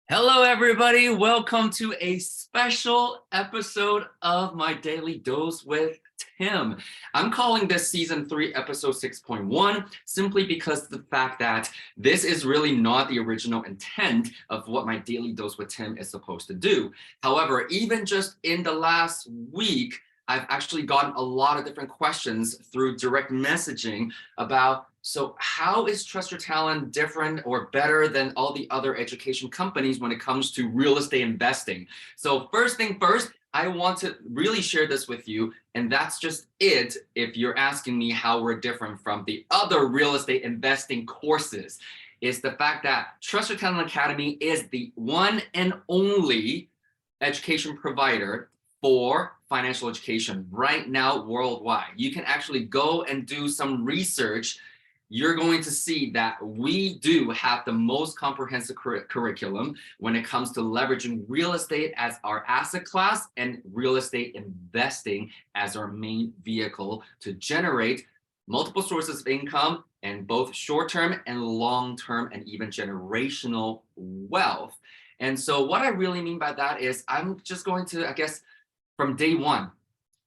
Hello, everybody. Welcome to a special episode of My Daily Dose with Tim. I'm calling this season 3, episode 6.1, simply because of the fact that this is really not the original intent of what My Daily Dose with Tim is supposed to do. However, even just in the last week, I've actually gotten a lot of different questions through direct messaging about, so how is Trust Your Talent different or better than all the other education companies when it comes to real estate investing? So first thing first, I want to really share this with you, and that's just it if you're asking me how we're different from the other real estate investing courses, is the fact that Trust Your Talent Academy is the one and only education provider for financial education right now worldwide. You can actually go and do some research. You're going to see that we do have the most comprehensive curriculum when it comes to leveraging real estate as our asset class and real estate investing as our main vehicle to generate multiple sources of income and both short-term and long-term and even generational wealth. And so what I really mean by that is I'm just going to, I guess, from day one.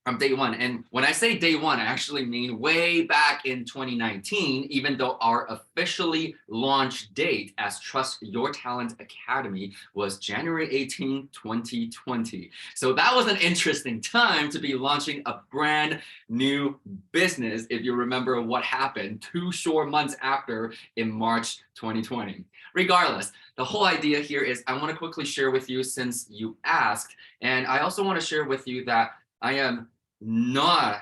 And when I say day one, I actually mean way back in 2019, even though our officially launch date as Trust Your Talent Academy was January 18, 2020. So that was an interesting time to be launching a brand new business, if you remember what happened 2 short months after in March 2020. Regardless, the whole idea here is I want to quickly share with you since you asked, and I also want to share with you that I am not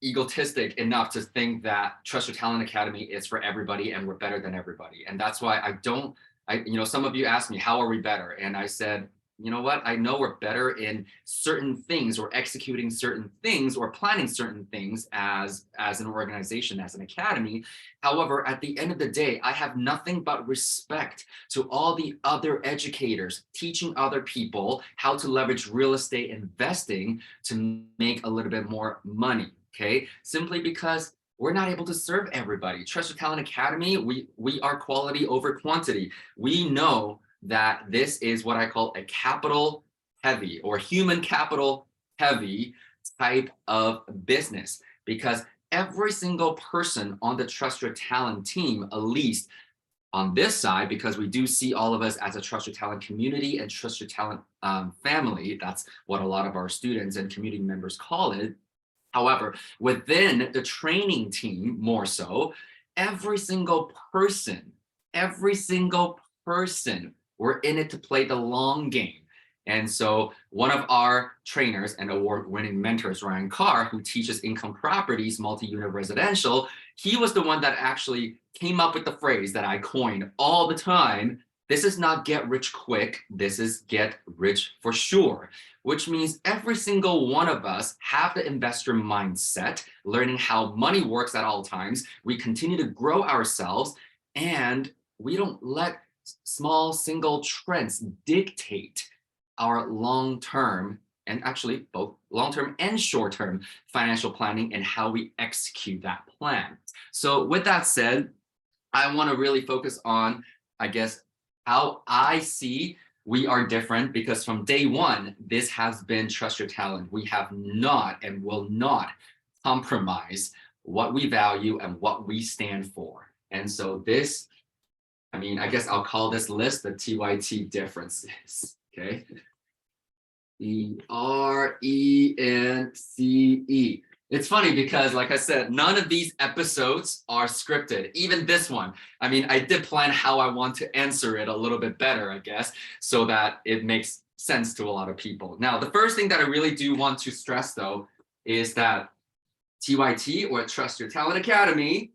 egotistic enough to think that Trust Your Talent Academy is for everybody and we're better than everybody. And that's why some of you asked me, how are we better? And I said, you know what? I know we're better in certain things or executing certain things or planning certain things as an organization, as an academy. However, at the end of the day, I have nothing but respect to all the other educators teaching other people how to leverage real estate investing to make a little bit more money, okay? Simply because we're not able to serve everybody. Trust Your Talent Academy, we are quality over quantity. We know that this is what I call a capital heavy or human capital heavy type of business, because every single person on the Trust Your Talent team, at least on this side, because we do see all of us as a Trust Your Talent community and Trust Your Talent family. That's what a lot of our students and community members call it. However, within the training team, more so, every single person, we're in it to play the long game. And so one of our trainers and award-winning mentors, Ryan Carr, who teaches income properties, multi-unit residential, he was the one that actually came up with the phrase that I coined all the time. This is not get rich quick, this is get rich for sure, which means every single one of us have the investor mindset, learning how money works at all times. We continue to grow ourselves, and we don't let small single trends dictate our long-term, and actually both long-term and short-term financial planning and how we execute that plan. So with that said, I want to really focus on, I guess, how I see we are different, because from day one, this has been Trust Your Talent. We have not and will not compromise what we value and what we stand for. And so this, I guess I'll call this list the TYT differences, okay? ERENCE. It's funny because, like I said, none of these episodes are scripted, even this one. I did plan how I want to answer it a little bit better, I guess, so that it makes sense to a lot of people. Now, the first thing that I really do want to stress, though, is that TYT, or Trust Your Talent Academy,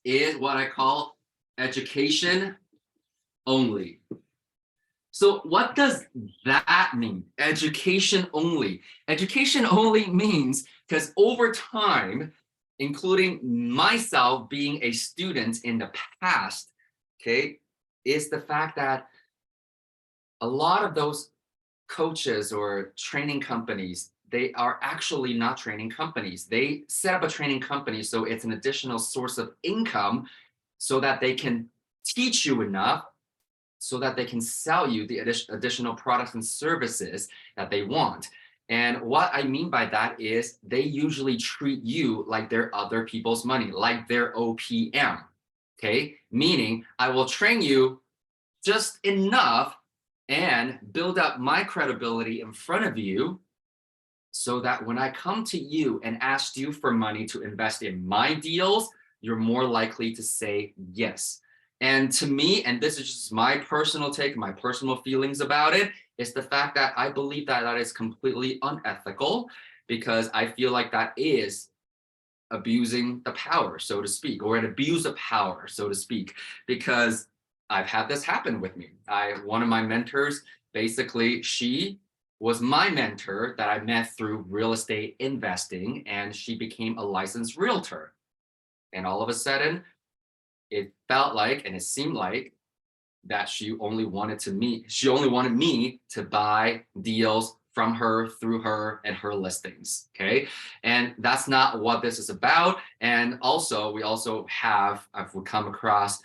is what I call education only. So what does that mean? Education only. Education only means, because over time, including myself being a student in the past, okay, is the fact that a lot of those coaches or training companies, they are actually not training companies. They set up a training company so it's an additional source of income so that they can teach you enough so that they can sell you the additional products and services that they want. And what I mean by that is they usually treat you like they're other people's money, like they're OPM. Okay, meaning I will train you just enough and build up my credibility in front of you so that when I come to you and ask you for money to invest in my deals, you're more likely to say yes. And to me, and this is just my personal take, my personal feelings about it, is the fact that I believe that that is completely unethical because I feel like that is abusing the power, so to speak, or an abuse of power, so to speak, because I've had this happen with me. One of my mentors, basically, she was my mentor that I met through real estate investing, and she became a licensed realtor. And all of a sudden, it felt like, and it seemed like that she only wanted me to buy deals from her, through her, and her listings. Okay, and that's not what this is about. And also we also have, I've come across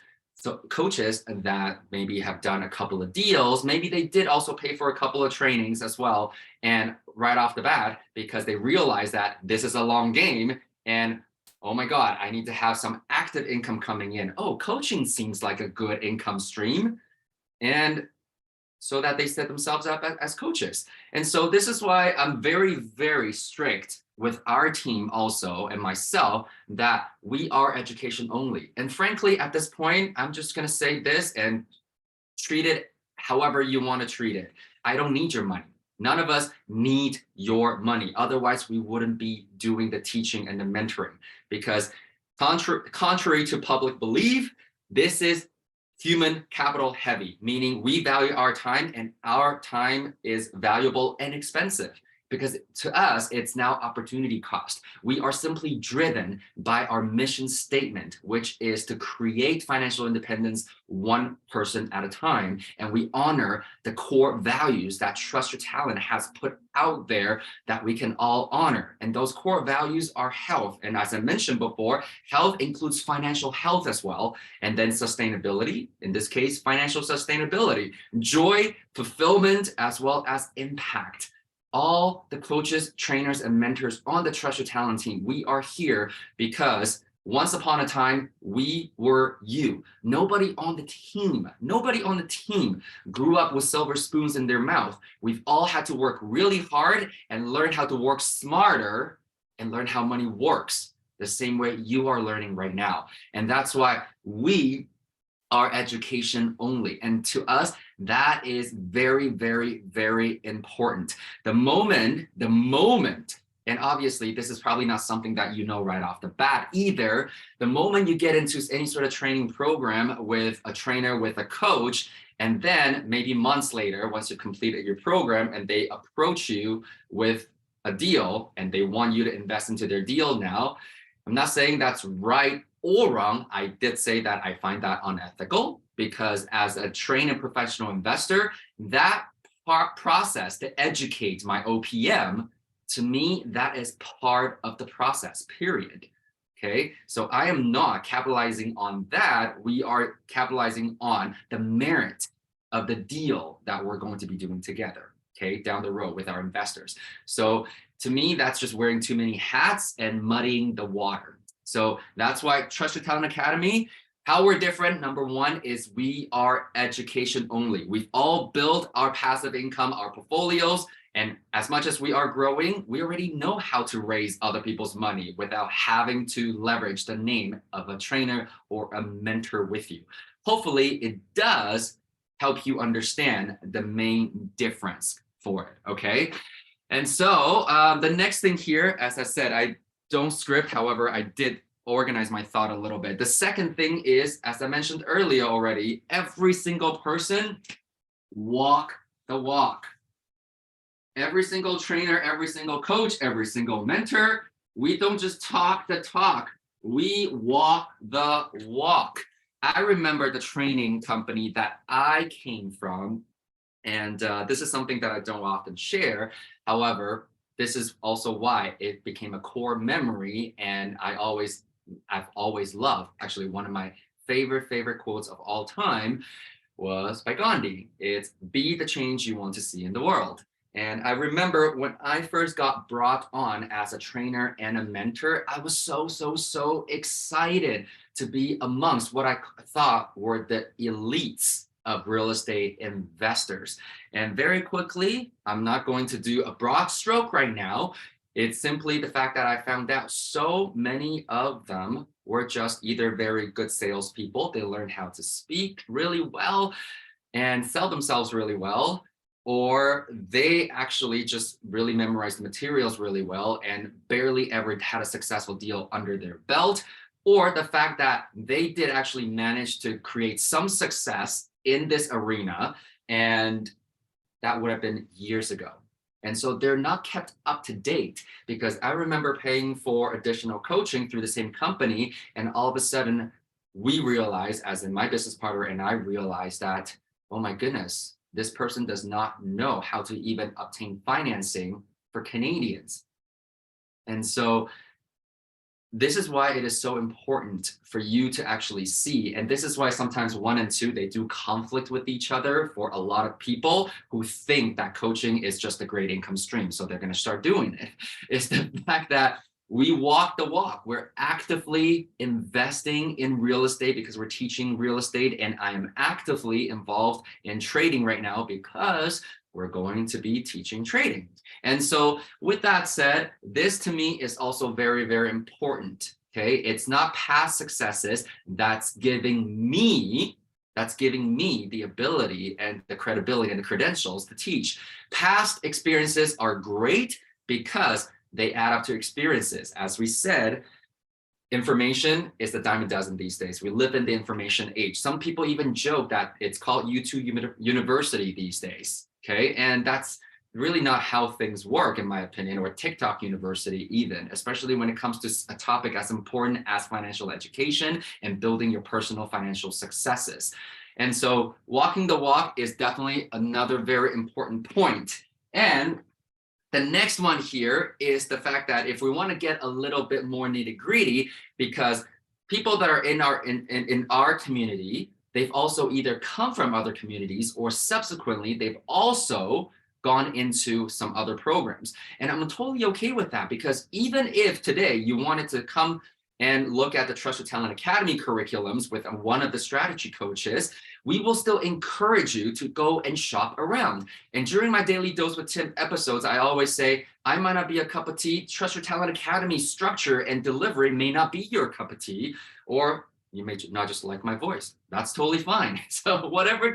coaches that maybe have done a couple of deals, maybe they did also pay for a couple of trainings as well, and right off the bat, because they realize that this is a long game, and oh my God, I need to have some active income coming in. Oh, coaching seems like a good income stream. And so that they set themselves up as coaches. And so this is why I'm very, very strict with our team also and myself that we are education only. And frankly, at this point, I'm just going to say this and treat it however you want to treat it. I don't need your money. None of us need your money. Otherwise, we wouldn't be doing the teaching and the mentoring, because contrary to public belief, this is human capital heavy, meaning we value our time, and our time is valuable and expensive because to us, it's now opportunity cost. We are simply driven by our mission statement, which is to create financial independence one person at a time. And we honor the core values that Trust Your Talent has put out there that we can all honor. And those core values are health. And as I mentioned before, health includes financial health as well. And then sustainability, in this case, financial sustainability, joy, fulfillment, as well as impact. All the coaches, trainers, and mentors on the Trust Your Talent team, we are here because once upon a time, we were you. Nobody on the team grew up with silver spoons in their mouth. We've all had to work really hard and learn how to work smarter and learn how money works the same way you are learning right now. And that's why we are education only. And to us, that is very, very, very important. The moment, and obviously this is probably not something that you know right off the bat either, the moment you get into any sort of training program with a trainer, with a coach, and then maybe months later, once you've completed your program and they approach you with a deal and they want you to invest into their deal now, I'm not saying that's right or wrong. I did say that I find that unethical because as a trained and professional investor, that process to educate my OPM, to me, that is part of the process, period. Okay, so I am not capitalizing on that. We are capitalizing on the merit of the deal that we're going to be doing together, okay, down the road with our investors. So to me, that's just wearing too many hats and muddying the water. So that's why Trust Your Talent Academy, how we're different, number one, is we are education only. We've all built our passive income, our portfolios, and as much as we are growing, we already know how to raise other people's money without having to leverage the name of a trainer or a mentor with you. Hopefully, it does help you understand the main difference for it, okay? And so the next thing here, as I said, I don't script, however, I did organize my thought a little bit. The second thing is, as I mentioned earlier already, every single person walk the walk. Every single trainer, every single coach, every single mentor, we don't just talk the talk, we walk the walk. I remember the training company that I came from, and this is something that I don't often share. However, this is also why it became a core memory, and I've always loved, actually one of my favorite quotes of all time was by Gandhi. It's be the change you want to see in the world. And I remember when I first got brought on as a trainer and a mentor, I was so excited to be amongst what I thought were the elites of real estate investors. And very quickly, I'm not going to do a broad stroke right now. It's simply the fact that I found out so many of them were just either very good salespeople, they learned how to speak really well and sell themselves really well, or they actually just really memorized the materials really well and barely ever had a successful deal under their belt, or the fact that they did actually manage to create some success in this arena, and that would have been years ago. And so they're not kept up to date, because I remember paying for additional coaching through the same company, and all of a sudden we realized, as in my business partner and I realized that, oh my goodness, this person does not know how to even obtain financing for Canadians. And so this is why it is so important for you to actually see, and this is why sometimes 1 and 2, they do conflict with each other for a lot of people who think that coaching is just a great income stream, so they're going to start doing it. It's the fact that we walk the walk. We're actively investing in real estate because we're teaching real estate, and I am actively involved in trading right now because we're going to be teaching trading. And so with that said, this to me is also very important. Okay, it's not past successes that's giving me the ability and the credibility and the credentials to teach. Past experiences are great because they add up to experiences. As we said, information is the dime a dozen these days. We live in the information age. Some people even joke that it's called YouTube University these days. Okay, and that's really not how things work, in my opinion, or TikTok University even, especially when it comes to a topic as important as financial education and building your personal financial successes. And so walking the walk is definitely another very important point. And the next one here is the fact that if we want to get a little bit more nitty-gritty, because people that are in our community, they've also either come from other communities or subsequently they've also gone into some other programs. And I'm totally okay with that, because even if today you wanted to come and look at the Trust Your Talent Academy curriculums with one of the strategy coaches, we will still encourage you to go and shop around. And during my Daily Dose with Tim episodes, I always say, I might not be a cup of tea. Trust Your Talent Academy structure and delivery may not be your cup of tea, or you may not just like my voice. That's totally fine. So whatever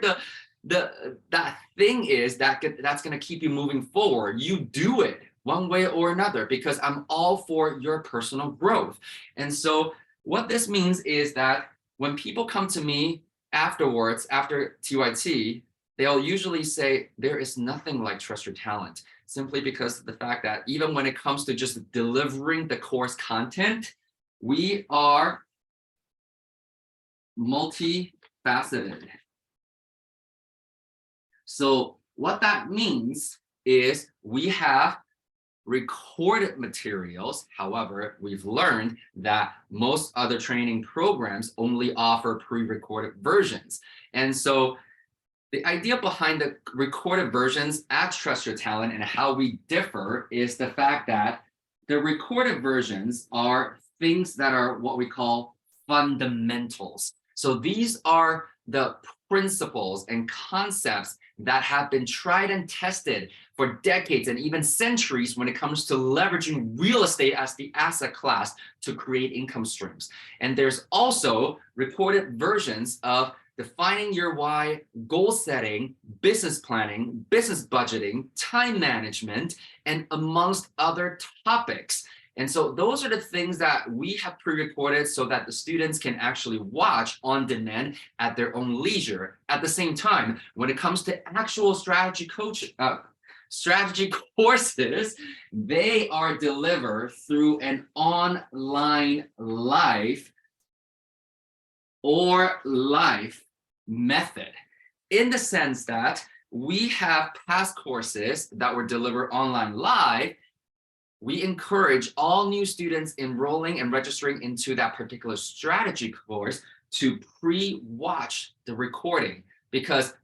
that thing is that's going to keep you moving forward, you do it one way or another, because I'm all for your personal growth. And so what this means is that when people come to me afterwards, after TYT, they'll usually say, there is nothing like Trust Your Talent, simply because of the fact that even when it comes to just delivering the course content, we are multi-faceted. So what that means is we have recorded materials. However, we've learned that most other training programs only offer pre-recorded versions. And so the idea behind the recorded versions at Trust Your Talent and how we differ is the fact that the recorded versions are things that are what we call fundamentals. So these are the principles and concepts that have been tried and tested for decades and even centuries when it comes to leveraging real estate as the asset class to create income streams. And there's also recorded versions of defining your why, goal setting, business planning, business budgeting, time management, and amongst other topics. And so those are the things that we have pre-recorded so that the students can actually watch on demand at their own leisure. At the same time, when it comes to actual strategy courses, they are delivered through an online live method, in the sense that we have past courses that were delivered online live. We encourage all new students enrolling and registering into that particular strategy course to pre-watch the recording, because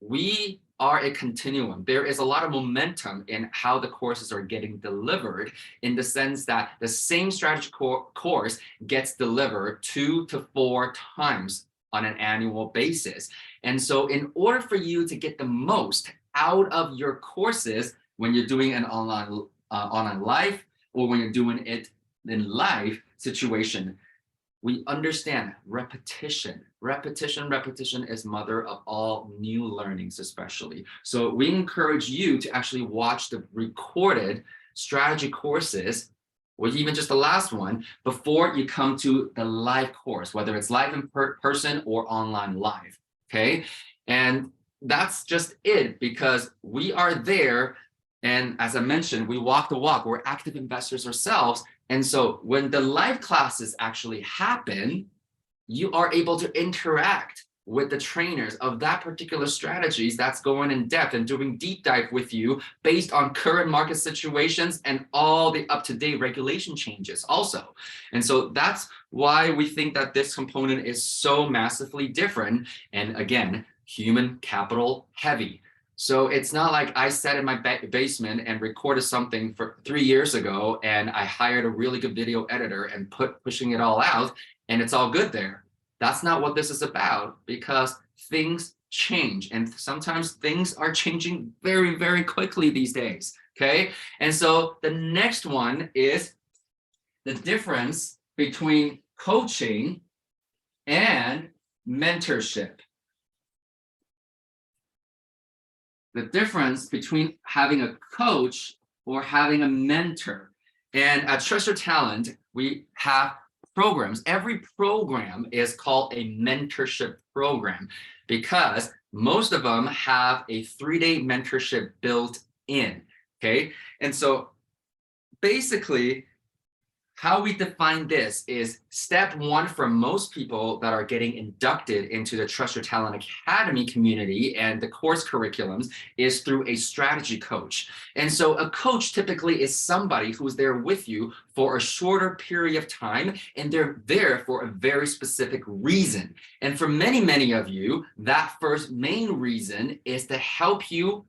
we are a continuum. There is a lot of momentum in how the courses are getting delivered, in the sense that the same strategy course gets delivered 2 to 4 times on an annual basis. And so in order for you to get the most out of your courses when you're doing an online live, or when you're doing it in live situation, we understand repetition. Repetition is mother of all new learnings, especially. So we encourage you to actually watch the recorded strategy courses, or even just the last one, before you come to the live course, whether it's live in person or online live, okay? And that's just it, because we are there. And as I mentioned, we walk the walk. We're active investors ourselves. And so when the live classes actually happen, you are able to interact with the trainers of that particular strategies that's going in depth and doing deep dive with you based on current market situations and all the up-to-date regulation changes also. And so that's why we think that this component is so massively different. And again, human capital heavy. So it's not like I sat in my basement and recorded something for 3 years ago, and I hired a really good video editor and pushing it all out, and it's all good there. That's not what this is about, because things change, and sometimes things are changing very, very quickly these days, okay? And so the next one is the difference between coaching and mentorship. The difference between having a coach or having a mentor. And at Trust Your Talent, we have programs. Every program is called a mentorship program, because most of them have a 3-day mentorship built in, okay? And so basically, how we define this is step 1 for most people that are getting inducted into the Trust Your Talent Academy community and the course curriculums is through a strategy coach. And so a coach typically is somebody who's there with you for a shorter period of time, and they're there for a very specific reason. And for many, many of you, that first main reason is to help you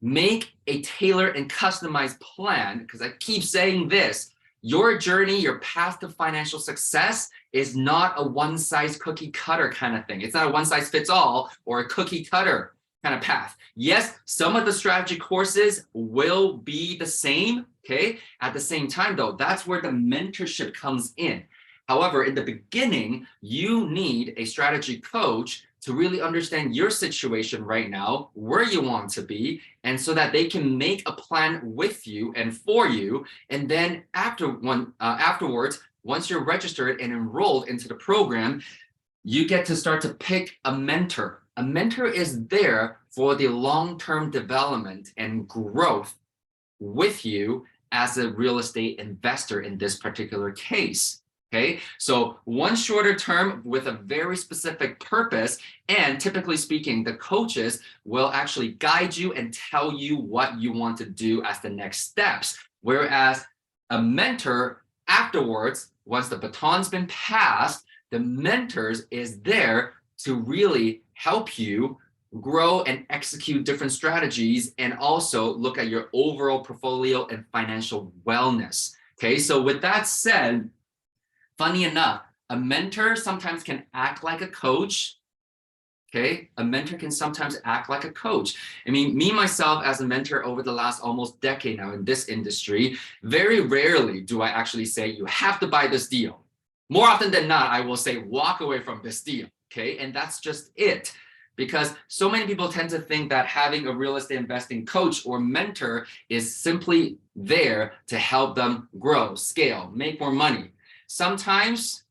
make a tailored and customized plan, because I keep saying this, your journey, your path to financial success is not a one-size-cookie-cutter kind of thing. It's not a one-size-fits-all or a cookie-cutter kind of path. Yes, some of the strategy courses will be the same, okay? At the same time, though, that's where the mentorship comes in. However, in the beginning, you need a strategy coach to really understand your situation right now, where you want to be, and so that they can make a plan with you and for you. And then afterwards, once you're registered and enrolled into the program, you get to start to pick a mentor. A mentor is there for the long-term development and growth with you as a real estate investor in this particular case. Okay, so one shorter term with a very specific purpose, and typically speaking, the coaches will actually guide you and tell you what you want to do as the next steps. Whereas a mentor, afterwards, once the baton's been passed, the mentors is there to really help you grow and execute different strategies, and also look at your overall portfolio and financial wellness. Okay, so with that said, funny enough, a mentor sometimes can act like a coach. Okay, a mentor can sometimes act like a coach. I mean, me myself as a mentor over the last almost decade now in this industry, very rarely do I actually say you have to buy this deal. More often than not, I will say walk away from this deal. Okay, and that's just it. Because so many people tend to think that having a real estate investing coach or mentor is simply there to help them grow, scale, make more money. Sometimes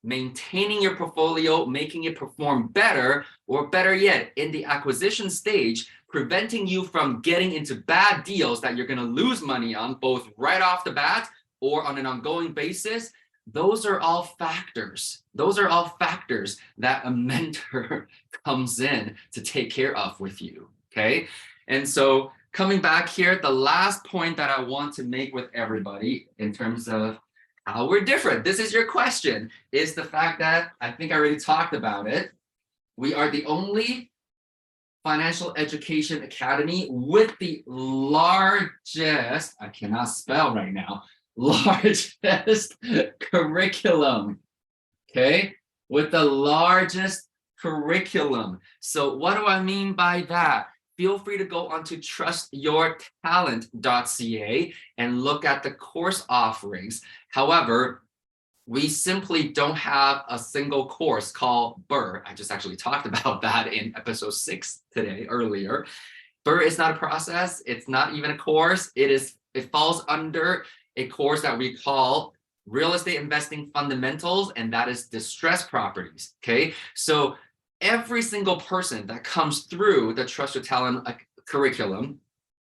maintaining your portfolio, making it perform better, or better yet, in the acquisition stage, preventing you from getting into bad deals that you're going to lose money on, both right off the bat or on an ongoing basis. Those are all factors. Those are all factors that a mentor comes in to take care of with you. Okay. And so coming back here, the last point that I want to make with everybody in terms of how we're different, this is your question, is the fact that I think I already talked about it. We are the only financial education academy with the largest, I cannot spell right now, largest curriculum, okay? With the largest curriculum. So what do I mean by that? Feel free to go onto trustyourtalent.ca and look at the course offerings. However, we simply don't have a single course called BRRRR. I just actually talked about that in episode 6 today earlier. BRRRR is not a process. It's not even a course. It falls under a course that we call Real Estate Investing Fundamentals, and that is distressed properties. Okay, so every single person that comes through the Trust Your Talent curriculum,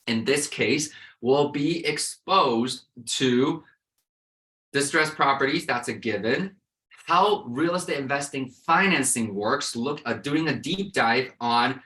in this case, will be exposed to distressed properties, that's a given. How real estate investing financing works, doing a deep dive on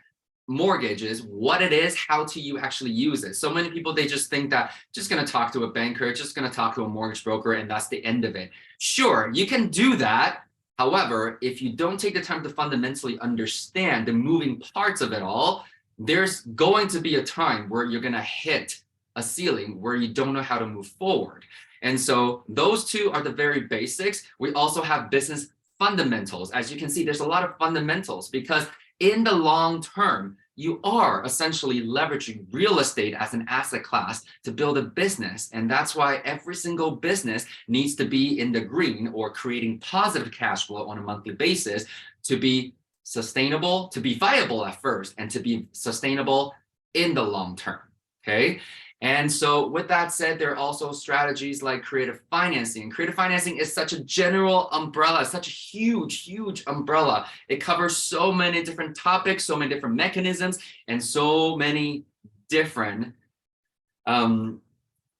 mortgages, what it is, how to you actually use it. So many people, they just think that just going to talk to a banker, just going to talk to a mortgage broker, and that's the end of it. Sure, you can do that. However, if you don't take the time to fundamentally understand the moving parts of it all, there's going to be a time where you're going to hit a ceiling where you don't know how to move forward. And so those two are the very basics. We also have business fundamentals. As you can see, there's a lot of fundamentals because in the long term, you are essentially leveraging real estate as an asset class to build a business. And that's why every single business needs to be in the green or creating positive cash flow on a monthly basis to be sustainable, to be viable at first, and to be sustainable in the long term. Okay. And so with that said, there are also strategies like creative financing. Creative financing is such a general umbrella, such a huge, huge umbrella. It covers so many different topics, so many different mechanisms, and so many different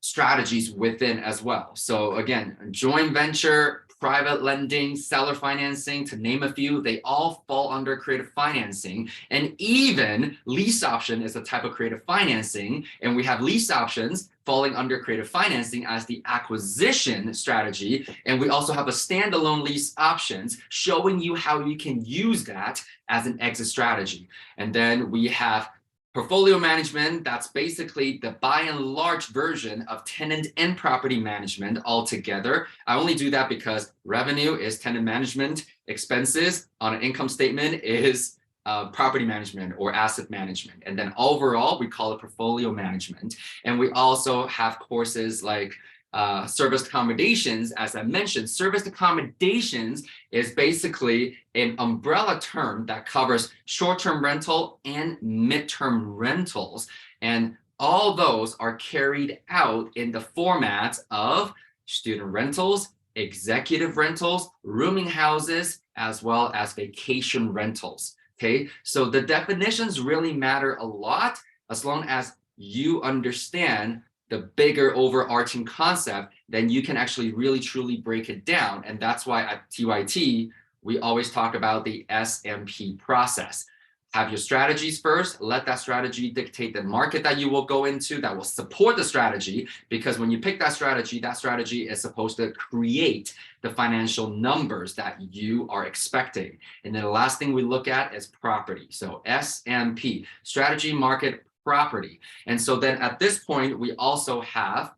strategies within as well. So again, joint venture, private lending, seller financing, to name a few, they all fall under creative financing. And even lease option is a type of creative financing. And we have lease options falling under creative financing as the acquisition strategy. And we also have a standalone lease options showing you how you can use that as an exit strategy. And then we have portfolio management, that's basically the by and large version of tenant and property management altogether. I only do that because revenue is tenant management, expenses on an income statement is property management or asset management. And then overall, we call it portfolio management. And we also have courses like serviced accommodations. As I mentioned, serviced accommodations is basically an umbrella term that covers short-term rental and mid-term rentals. And all those are carried out in the formats of student rentals, executive rentals, rooming houses, as well as vacation rentals. Okay, so the definitions really matter a lot as long as you understand the bigger overarching concept, then you can actually really truly break it down. And that's why at TYT, we always talk about the SMP process. Have your strategies first, let that strategy dictate the market that you will go into that will support the strategy, because when you pick that strategy is supposed to create the financial numbers that you are expecting. And then the last thing we look at is property. So SMP, strategy, market, property. And so then at this point, we also have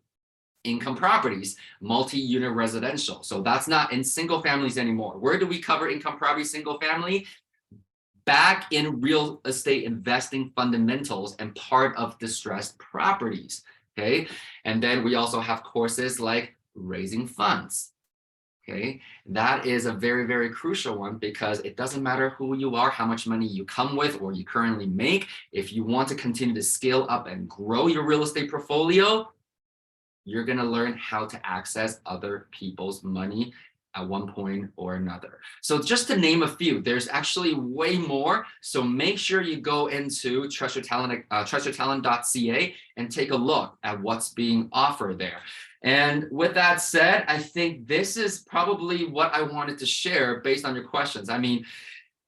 income properties, multi-unit residential. So that's not in single families anymore. Where do we cover income property, single family? Back in real estate investing fundamentals and part of distressed properties, okay? And then we also have courses like raising funds, okay? That is a very, very crucial one because it doesn't matter who you are, how much money you come with or you currently make. If you want to continue to scale up and grow your real estate portfolio, you're gonna learn how to access other people's money at one point or another. So just to name a few, there's actually way more. So make sure you go into trustyourtalent.ca and take a look at what's being offered there. And with that said, I think this is probably what I wanted to share based on your questions. I mean,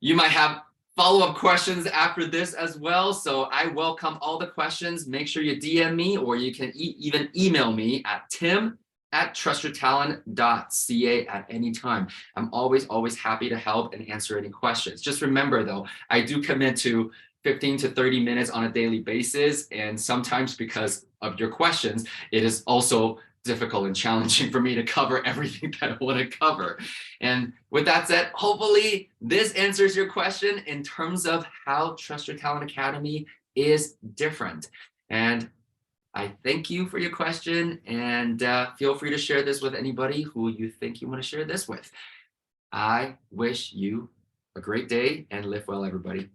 you might have follow-up questions after this as well. So I welcome all the questions. Make sure you DM me or you can even email me at tim at trustyourtalent.ca at any time. I'm always happy to help and answer any questions. Just remember though, I do commit to 15 to 30 minutes on a daily basis. And sometimes because of your questions, it is also difficult and challenging for me to cover everything that I want to cover. And with that said, hopefully this answers your question in terms of how Trust Your Talent Academy is different. And I thank you for your question, and feel free to share this with anybody who you think you want to share this with. I wish you a great day and live well, everybody.